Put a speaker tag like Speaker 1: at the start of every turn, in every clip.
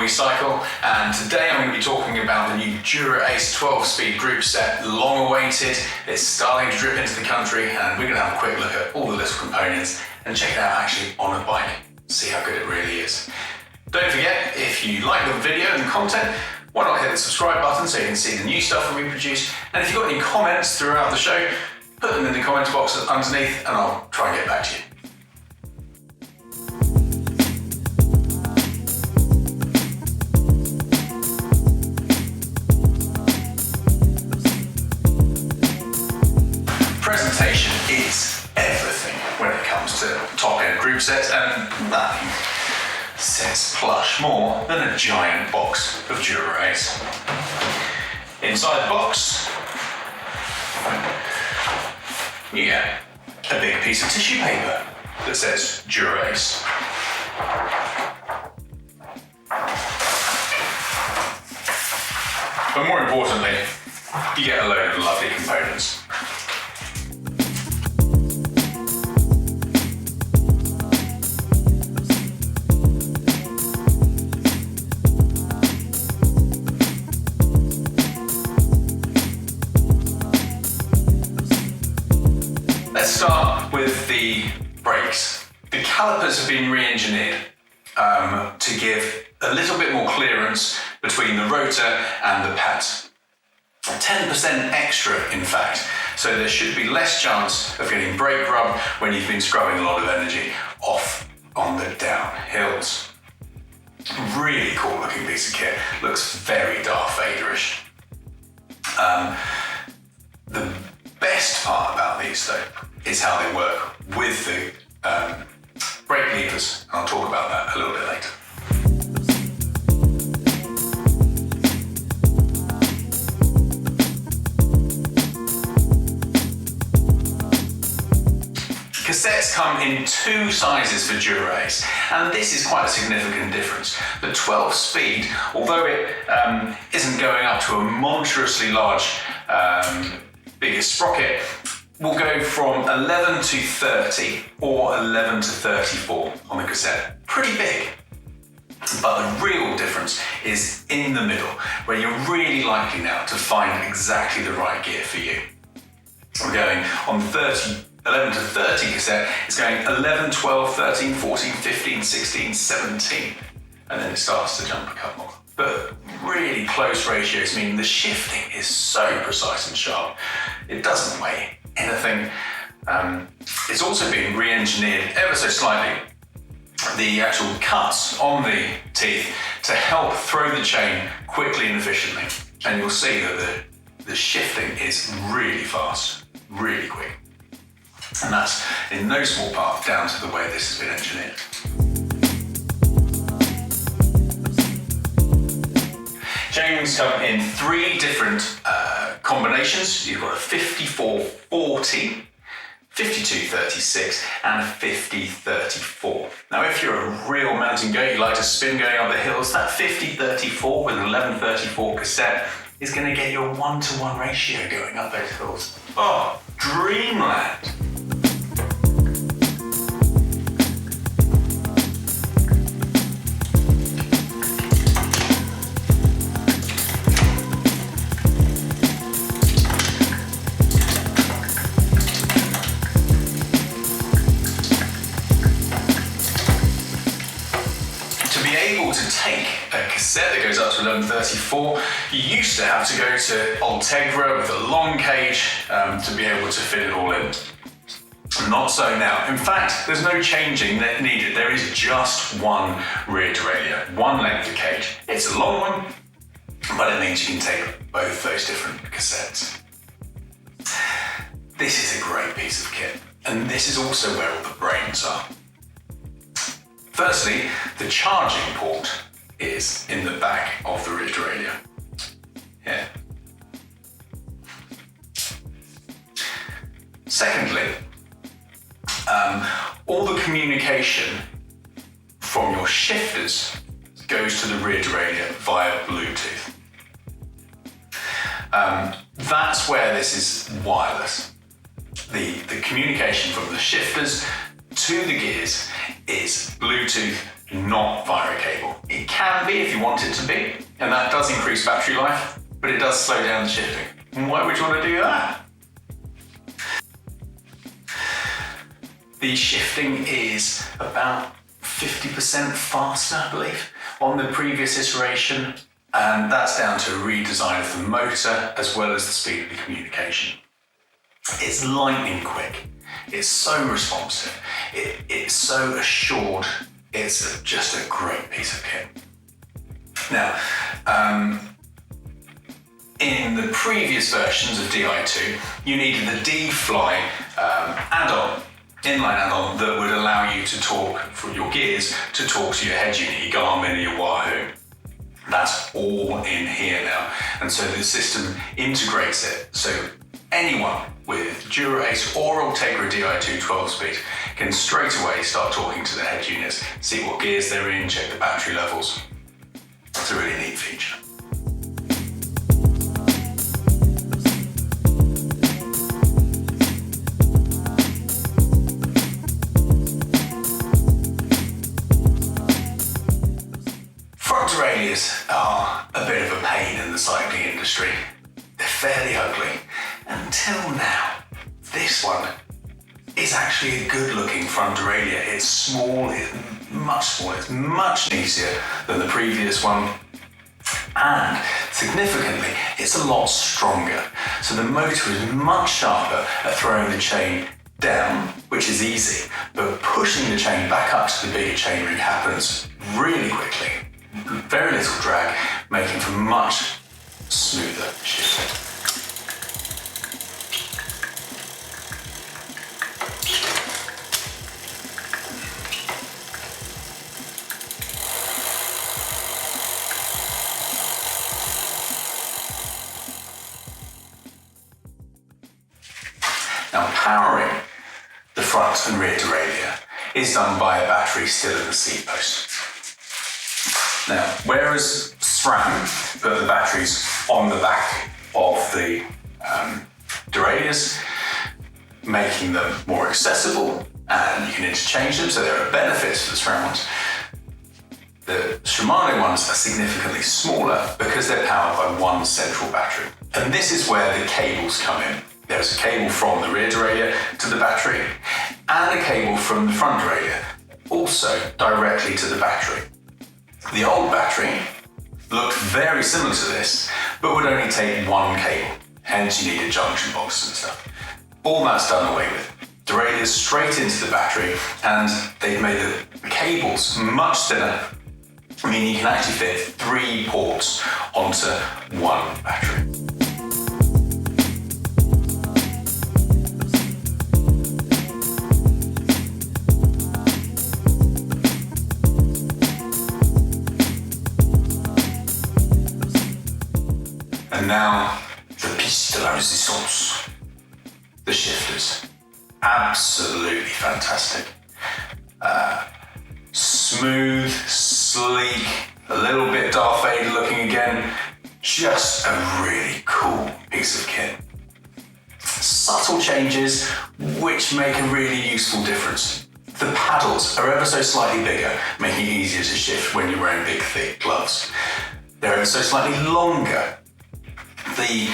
Speaker 1: We Cycle, and today I'm going to be talking about the new Dura Ace 12-speed group set, long awaited. It's starting to drip into the country, and we're going to have a quick look at all the little components and check it out actually on a bike, see how good it really is. Don't forget, if you like the video and the content, why not hit the subscribe button so you can see the new stuff that we produce, and if you've got any comments throughout the show, put them in the comments box underneath and I'll try and get back to you. Presentation is everything when it comes to top-end group sets, and nothing sets plush more than a giant box of Dura Ace. Inside the box, you get a big piece of tissue paper that says Dura Ace. But more importantly, you get a load of lovely components. Let's start with the brakes. The calipers have been re-engineered to give a little bit more clearance between the rotor and the pads. 10% extra, in fact, so there should be less chance of getting brake rub when you've been scrubbing a lot of energy off on the downhills. Really cool looking piece of kit, looks very Darth Vader-ish. The best part about these though is how they work with the brake levers, and I'll talk about that a little bit later. Cassettes come in two sizes for Dura Ace, and this is quite a significant difference. The 12 speed, although it isn't going up to a monstrously large bigger sprocket, will go from 11 to 30 or 11 to 34 on the cassette. Pretty big. But the real difference is in the middle, where you're really likely now to find exactly the right gear for you. We're going on 11 to 30 cassette, it's going 11, 12, 13, 14, 15, 16, 17, and then it starts to jump a couple. But really close ratios mean the shifting is so precise and sharp. It doesn't weigh anything. It's also been re-engineered ever so slightly, the actual cuts on the teeth, to help throw the chain quickly and efficiently. And you'll see that the shifting is really fast, really quick. And that's in no small part down to the way this has been engineered. Chainrings come in three different combinations. You've got a 54-40, 52-36, and a 50-34. Now, if you're a real mountain goat, you like to spin going up the hills, that 50-34 with an 11-34 cassette is going to get you a 1-to-1 ratio going up those hills. Oh, dreamland! To take a cassette that goes up to 1134, you used to have to go to Ultegra with a long cage to be able to fit it all in. Not so now. In fact, there's no changing that needed. There is just one rear derailleur, one length of cage. It's a long one, but it means you can take both those different cassettes. This is a great piece of kit, and this is also where all the brains are. Firstly, the charging port is in the back of the rear derailleur. Here. Secondly, all the communication from your shifters goes to the rear derailleur via Bluetooth. That's where this is wireless. The communication from the shifters to the gears is Bluetooth not via a cable. It can be if you want it to be, and that does increase battery life, but it does slow down the shifting. And why would you want to do that? The shifting is about 50% faster, I believe, on the previous iteration, and that's down to a redesign of the motor as well as the speed of the communication. It's lightning quick, it's so responsive, it's so assured, it's just a great piece of kit. Now, in the previous versions of Di2, you needed the D-Fly add-on, inline add-on that would allow you to talk for your gears, to talk to your head unit, your Garmin or your Wahoo. That's all in here now. And so the system integrates it. So anyone with Dura Ace or Ultegra Di2 12-speed can straight away start talking to the head units, see what gears they're in, check the battery levels. It's a really neat feature. Derailleurs are a bit of a pain in the cycling industry. They're fairly ugly. Until now, this one is actually a good looking front derailleur. It's small, it's much smaller, it's much easier than the previous one. And significantly, it's a lot stronger. So the motor is much sharper at throwing the chain down, which is easy, but pushing the chain back up to the bigger chainring happens really quickly. Very little drag, making for much smoother shifting. Now, powering the front and rear derailleur is done by a battery still in the seat post. Now, whereas SRAM put the batteries on the back of the derailleurs, making them more accessible and you can interchange them, so there are benefits for the SRAM ones. The Shimano ones are significantly smaller because they're powered by one central battery. And this is where the cables come in. There's a cable from the rear derailleur to the battery and a cable from the front derailleur, also directly to the battery. The old battery looked very similar to this, but would only take one cable, hence you needed junction boxes and stuff. All that's done away with. Derailleurs straight into the battery, and they've made the cables much thinner, meaning you can actually fit 3 ports onto one battery. And now, the pièce de la résistance, the shifters. Absolutely fantastic. Smooth, sleek, a little bit Darth Vader looking again. Just a really cool piece of kit. Subtle changes which make a really useful difference. The paddles are ever so slightly bigger, making it easier to shift when you're wearing big, thick gloves. They're ever so slightly longer. The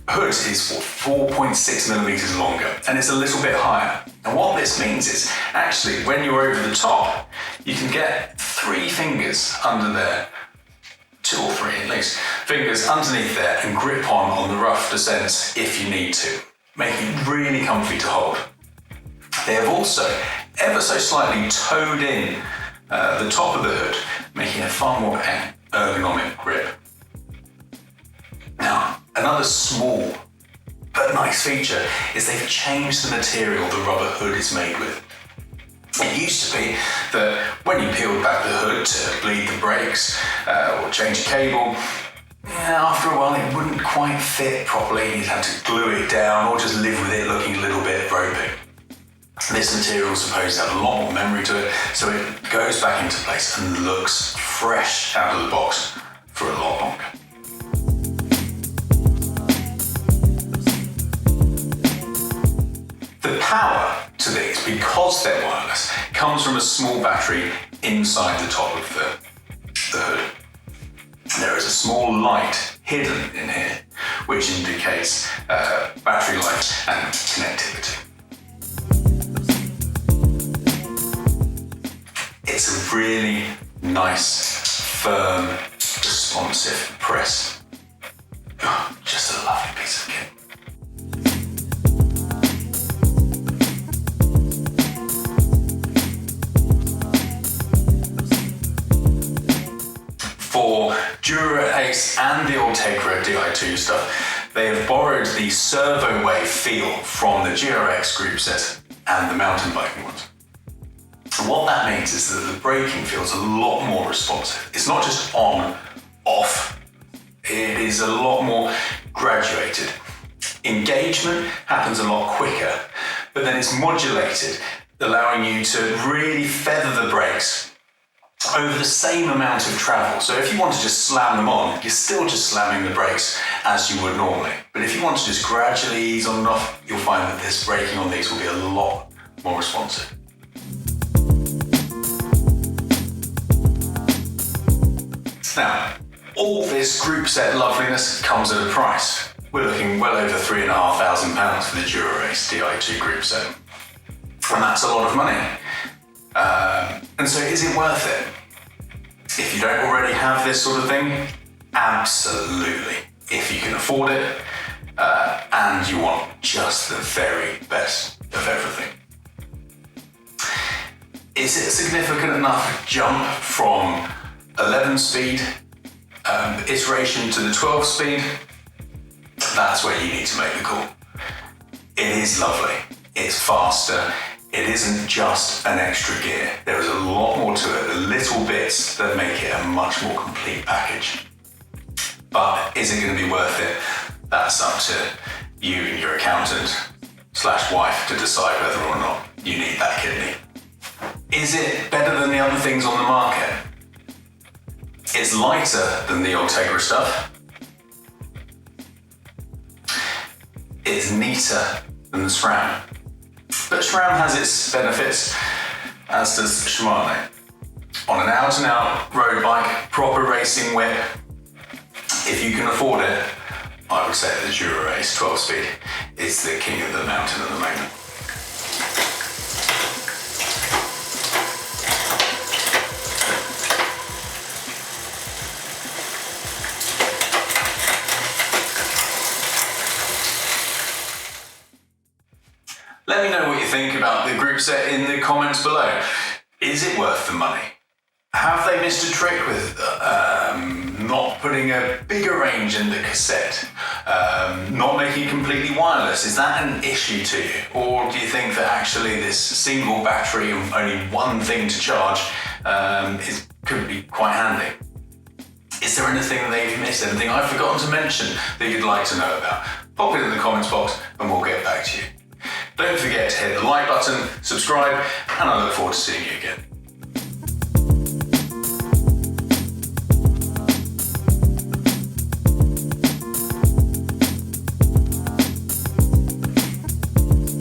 Speaker 1: hood is 4.6 millimeters longer, and it's a little bit higher. And what this means is, actually, when you're over the top, you can get 3 fingers under there, 2 or 3 at least, fingers underneath there and grip on the rough descents if you need to, making it really comfy to hold. They have also ever so slightly towed in the top of the hood, making a far more ergonomic grip. Now, another small but nice feature is they've changed the material the rubber hood is made with. It used to be that when you peeled back the hood to bleed the brakes or change a cable, after a while it wouldn't quite fit properly. You'd have to glue it down or just live with it looking a little bit ropey. This material is supposed to have a lot more memory to it, so it goes back into place and looks fresh out of the box for a lot longer. The power to these, because they're wireless, comes from a small battery inside the top of the hood. There is a small light hidden in here, which indicates battery life and connectivity. It's a really nice, firm, responsive press. Oh, just a lovely piece of kit. For Dura Ace and the Ultegra Di2 stuff, they have borrowed the servo wave feel from the GRX Groupset and the mountain biking ones. And what that means is that the braking feels a lot more responsive. It's not just on, off. It is a lot more graduated. Engagement happens a lot quicker, but then it's modulated, allowing you to really feather the brakes over the same amount of travel. So if you want to just slam them on, you're still just slamming the brakes as you would normally. But if you want to just gradually ease on and off, you'll find that this braking on these will be a lot more responsive. Now, all this group set loveliness comes at a price. We're looking well over £3,500 for the Dura Ace Di2 Groupset. And that's a lot of money. And so is it worth it? If you don't already have this sort of thing, absolutely. If you can afford it, and you want just the very best of everything. Is it a significant enough jump from 11 speed iteration to the 12 speed? That's where you need to make the call. It is lovely, it's faster, it isn't just an extra gear. There is a lot more to it, the little bits that make it a much more complete package. But is it going to be worth it? That's up to you and your accountant / wife to decide whether or not you need that kidney. Is it better than the other things on the market? It's lighter than the Ultegra stuff. It's neater than the SRAM. But SRAM has its benefits, as does Shimano. On an out-and-out road bike, proper racing whip, if you can afford it, I would say the Dura Ace 12-speed is the king of the mountain at the moment. Let me know what you think about the group set in the comments below. Is it worth the money? Have they missed a trick with not putting a bigger range in the cassette? Not making it completely wireless? Is that an issue to you? Or do you think that actually this single battery and only one thing to charge could be quite handy? Is there anything they've missed, anything I've forgotten to mention that you'd like to know about? Pop it in the comments box and we'll get back to you. Don't forget to hit the like button, subscribe, and I look forward to seeing you again.